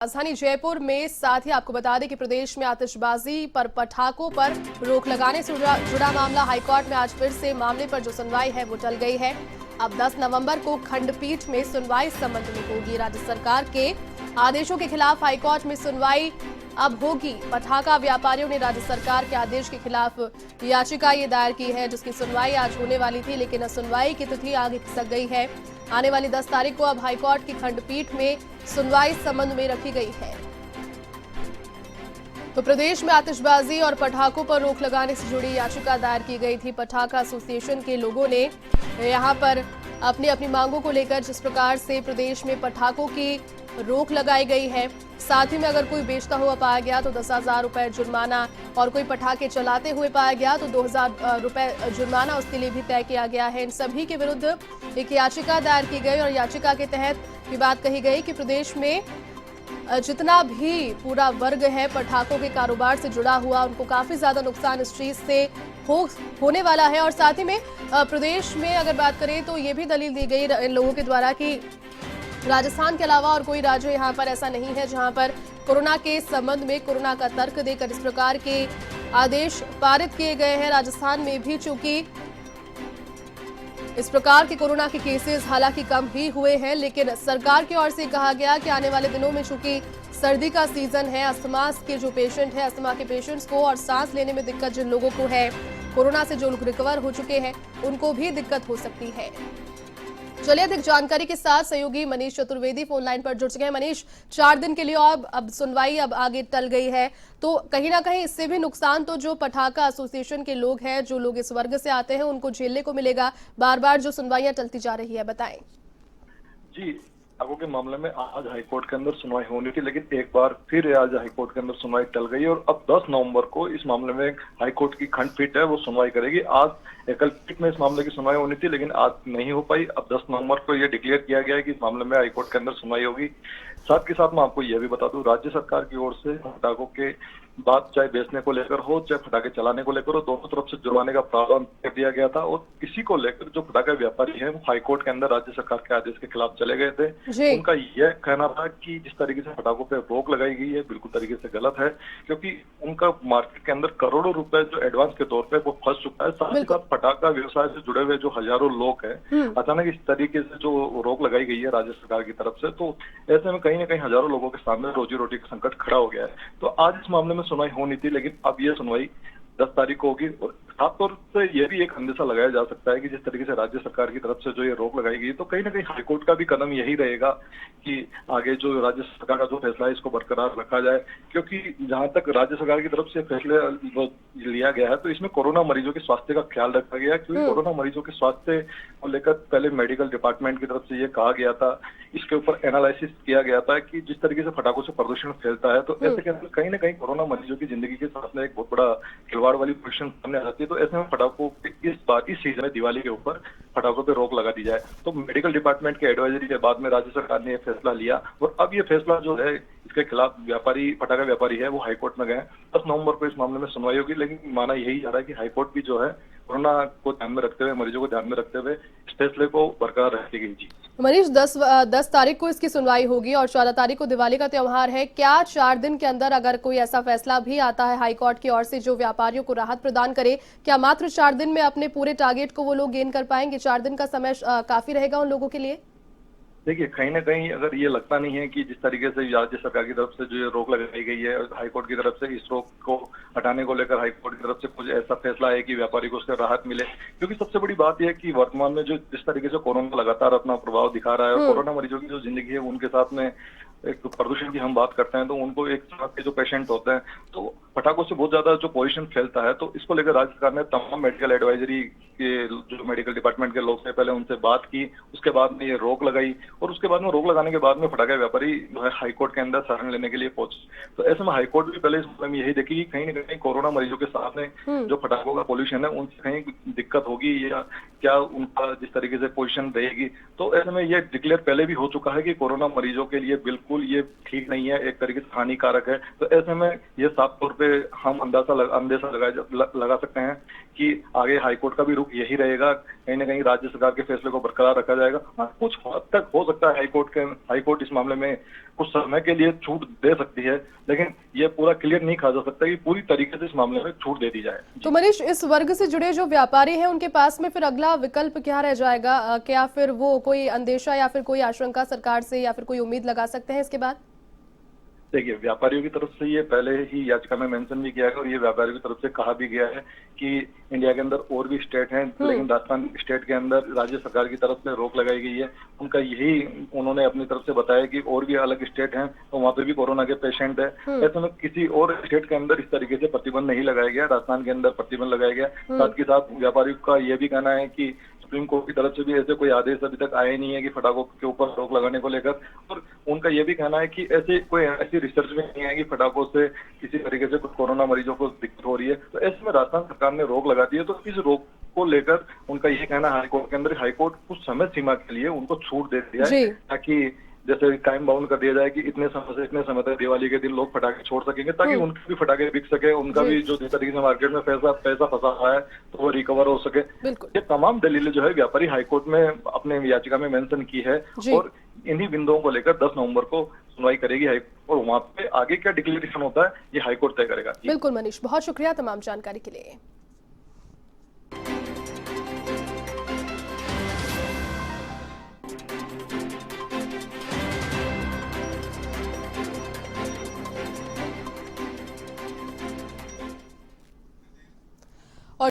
राजधानी जयपुर में साथ ही आपको बता दें कि प्रदेश में आतिशबाजी पर पटाखों पर रोक लगाने से जुड़ा मामला हाईकोर्ट में आज फिर से मामले पर जो सुनवाई है वो टल गई है। अब 10 नवंबर को खंडपीठ में सुनवाई इस संबंध में होगी। राज्य सरकार के आदेशों के खिलाफ हाईकोर्ट में सुनवाई अब होगी। पटाखा व्यापारियों ने राज्य सरकार के आदेश के खिलाफ याचिका ये दायर की है, जिसकी सुनवाई आज होने वाली थी, लेकिन सुनवाई की तिथि आगे खिसक गई है। आने वाली 10 तारीख को अब हाईकोर्ट की खंडपीठ में सुनवाई इस संबंध में रखी गई है। तो प्रदेश में आतिशबाजी और पटाखों पर रोक लगाने से जुड़ी याचिका दायर की गई थी। पटाखा एसोसिएशन के लोगों ने यहां पर अपनी अपनी मांगों को लेकर जिस प्रकार से प्रदेश में पटाखों की रोक लगाई गई है, साथ ही में अगर कोई बेचता हुआ पाया गया तो 10,000 रुपए जुर्माना, और कोई पटाखे चलाते हुए पाया गया तो 2,000 रुपए जुर्माना उसके लिए भी तय किया गया है। इन सभी के विरुद्ध एक याचिका दायर की गई और याचिका के तहत ये बात कही गई कि प्रदेश में जितना भी पूरा वर्ग है पटाखों के कारोबार से जुड़ा हुआ, उनको काफी ज्यादा नुकसान इस चीज से होने वाला है। और साथ ही में प्रदेश में अगर बात करें तो ये भी दलील दी गई इन लोगों के द्वारा कि राजस्थान के अलावा और कोई राज्य यहाँ पर ऐसा नहीं है जहाँ पर कोरोना के संबंध में कोरोना का तर्क देकर इस प्रकार के आदेश पारित किए गए हैं। राजस्थान में भी चूंकि इस प्रकार के कोरोना के केसेस हालांकि कम ही हुए हैं, लेकिन सरकार की ओर से कहा गया कि आने वाले दिनों में चूंकि सर्दी का सीजन है, अस्थमा के जो पेशेंट है, अस्थमा के पेशेंट्स को और सांस लेने में दिक्कत जिन लोगों को है, कोरोना से जो लोग रिकवर हो चुके हैं उनको भी दिक्कत हो सकती है। चलिए अधिक जानकारी के साथ सहयोगी मनीष चतुर्वेदी फोन लाइन पर जुड़ चुके हैं। मनीष, 4 दिन के लिए और अब सुनवाई अब आगे टल गई है, तो कहीं ना कहीं इससे भी नुकसान तो जो पटाखा एसोसिएशन के लोग हैं, जो लोग इस वर्ग से आते हैं, उनको झेलने को मिलेगा। बार बार जो सुनवाइयां टलती जा रही है, बताएं। जी, आगो के मामले में आज हाईकोर्ट के अंदर सुनवाई होनी थी, लेकिन एक बार फिर आज हाईकोर्ट के अंदर सुनवाई टल गई और अब 10 नवंबर को इस मामले में हाईकोर्ट की खंडपीठ है वो सुनवाई करेगी। आज एकल पीठ में इस मामले की सुनवाई होनी थी, लेकिन आज नहीं हो पाई। अब 10 नवंबर को ये डिक्लेयर किया गया है कि इस मामले में हाईकोर्ट के अंदर सुनवाई होगी। साथ के साथ मैं आपको यह भी बता दूं, राज्य सरकार की ओर से पटाखों के बात चाहे बेचने को लेकर हो, चाहे पटाखे चलाने को लेकर हो, दोनों तरफ से जुर्माने का प्रावधान कर दिया गया था। और इसी को लेकर जो पटाखे व्यापारी हैं वो हाईकोर्ट के अंदर राज्य सरकार के आदेश के खिलाफ चले गए थे। उनका यह कहना था कि जिस तरीके से पटाखों पर रोक लगाई गई है बिल्कुल तरीके से गलत है, क्योंकि उनका मार्केट के अंदर करोड़ों रुपए जो एडवांस के तौर पर वो फंस चुका है। साथ ही साथ पटाखा व्यवसाय से जुड़े हुए जो हजारों लोग हैं, अचानक इस तरीके से जो रोक लगाई गई है राज्य सरकार की तरफ से, तो ऐसे में कहीं ना कहीं हजारों लोगों के सामने रोजी रोटी का संकट खड़ा हो गया है। तो आज इस मामले में सुनवाई होनी थी, लेकिन अब यह सुनवाई 10 तारीख को होगी। और खासतौर से यह भी एक अंदेशा लगाया जा सकता है कि जिस तरीके से राज्य सरकार की तरफ से जो ये रोक लगाई गई, तो कहीं ना कहीं हाईकोर्ट का भी कदम यही रहेगा कि आगे जो राज्य सरकार का जो फैसला है इसको बरकरार रखा जाए। क्योंकि जहां तक राज्य सरकार की तरफ से फैसले लिया गया है तो इसमें कोरोना मरीजों के स्वास्थ्य का ख्याल रखा गया है, क्योंकि कोरोना मरीजों के स्वास्थ्य को लेकर पहले मेडिकल डिपार्टमेंट की तरफ से ये कहा गया था, इसके ऊपर एनालिसिस किया गया था कि जिस तरीके से पटाखों से प्रदूषण फैलता है तो ऐसे के अंदर कहीं ना कहीं कोरोना मरीजों की जिंदगी के साथ में एक बहुत बड़ा खिलवाड़ वाली पोजीशन सामने आ जाती है। तो ऐसे में पटाखों इस बार इस सीजन में दिवाली के ऊपर पटाखों पे रोक लगा दी जाए। तो मेडिकल डिपार्टमेंट के एडवाइजरी के बाद में राज्य सरकार ने यह फैसला लिया और अब ये फैसला जो है इसके खिलाफ व्यापारी पटाखा व्यापारी है वो हाईकोर्ट में गए। 10 नवंबर को इस मामले में सुनवाई होगी, लेकिन माना यही जा रहा है कि हाईकोर्ट भी जो है कोरोना को ध्यान में रखते हुए, मरीजों को ध्यान में रखते हुए इस फैसले को बरकरार रखेगी। जी मनीष, 10 तारीख को इसकी सुनवाई होगी और 14 तारीख को दिवाली का त्योहार है। क्या 4 दिन के अंदर अगर कोई ऐसा फैसला भी आता है हाईकोर्ट की ओर से जो व्यापारियों को राहत प्रदान करे, क्या मात्र 4 दिन में अपने पूरे टारगेट को वो लोग गेन कर पाएंगे? 4 दिन का समय काफी रहेगा उन लोगों के लिए? देखिए, कहीं ना कहीं अगर ये लगता नहीं है कि जिस तरीके से राज्य सरकार की तरफ से जो ये रोक लगाई गई है, हाईकोर्ट की तरफ से इस रोक को हटाने को लेकर हाईकोर्ट की तरफ से कुछ ऐसा फैसला है कि व्यापारी को उससे राहत मिले, क्योंकि सबसे बड़ी बात यह है कि वर्तमान में जो जिस तरीके से कोरोना लगातार अपना प्रभाव दिखा रहा है और कोरोना मरीजों की जो जिंदगी है उनके साथ में एक प्रदूषण की हम बात करते हैं तो उनको एक साथ के जो पेशेंट होते हैं तो पटाखों से बहुत ज्यादा जो पोल्यूशन फैलता है, तो इसको लेकर राज्य सरकार ने तमाम मेडिकल एडवाइजरी के जो मेडिकल डिपार्टमेंट के लोग थे पहले उनसे बात की, उसके बाद में ये रोक लगाई और उसके बाद में रोक लगाने के बाद में पटाखे व्यापारी जो है हाईकोर्ट के अंदर शरण लेने के लिए पहुंचे। तो ऐसे में हाईकोर्ट भी पहले इस मामले में यही देखेगी कहीं ना कहीं कोरोना मरीजों के साथ में जो पटाखों का पोल्यूशन है उनसे कहीं दिक्कत होगी या क्या उनका जिस तरीके से पोजीशन रहेगी। तो ऐसे में ये डिक्लेयर पहले भी हो चुका है कि कोरोना मरीजों के लिए बिल्कुल ये ठीक नहीं है, एक तरीके से हानिकारक है। तो ऐसे में ये साफ तौर पे हम अंदेशा लगा सकते हैं कि आगे हाईकोर्ट का भी रुख यही रहेगा। कहीं ना कहीं राज्य सरकार के फैसले को बरकरार रखा जाएगा। हाँ, कुछ हद तक हो सकता है हाईकोर्ट इस मामले में कुछ समय के लिए छूट दे सकती है, लेकिन ये पूरा क्लियर नहीं कहा जा सकता कि पूरी तरीके से इस मामले में छूट दे दी जाए। तो मनीष, इस वर्ग से जुड़े जो व्यापारी हैं उनके पास में फिर अगला विकल्प क्या रह जाएगा? क्या फिर वो कोई अंदेशा या फिर कोई आशंका सरकार से या फिर कोई उम्मीद लगा सकते हैं इसके बाद? देखिए, व्यापारियों की तरफ से ये पहले ही याचिका में मेंशन भी किया है और ये व्यापारियों की तरफ से कहा भी गया है कि इंडिया के अंदर और भी स्टेट हैं, लेकिन राजस्थान स्टेट के अंदर राज्य सरकार की तरफ से रोक लगाई गई है। उनका यही उन्होंने अपनी तरफ से बताया कि और भी अलग स्टेट हैं तो वहाँ पे भी कोरोना के पेशेंट है। ऐसे में किसी और स्टेट के अंदर इस तरीके से प्रतिबंध नहीं लगाया गया, राजस्थान के अंदर प्रतिबंध लगाया गया। साथ ही साथ व्यापारियों का ये भी कहना है कि सुप्रीम कोर्ट की तरफ से भी ऐसे कोई आदेश अभी तक आए नहीं है कि पटाखों के ऊपर रोक लगाने को लेकर, और उनका ये भी कहना है कि ऐसी रिसर्च में नहीं है कि पटाखों से किसी तरीके से कुछ कोरोना मरीजों को दिक्कत हो रही है। तो ऐसे में राजस्थान सरकार ने रोक लगा दी है, तो इस रोक को लेकर उनका ये कहना है हाईकोर्ट के अंदर, हाईकोर्ट कुछ समय सीमा के लिए उनको छूट दे दिया है, ताकि जैसे टाइम बाउंड कर दिया जाए कि इतने समय से इतने समय तक दिवाली के दिन लोग पटाखे छोड़ सकेंगे, ताकि उनके भी पटाखे बिक सके, उनका भी जो जिस तरीके से मार्केट में पैसा फंसा हुआ है तो वो रिकवर हो सके। ये तमाम दलीलें जो है व्यापारी हाईकोर्ट में अपने याचिका में मेंशन की है और इन्हीं बिंदुओं को लेकर 10 नवंबर को सुनवाई करेगी हाईकोर्ट, और वहां पे आगे क्या डिक्लेरेशन होता है ये हाईकोर्ट तय करेगा। बिल्कुल मनीष, बहुत शुक्रिया तमाम जानकारी के लिए।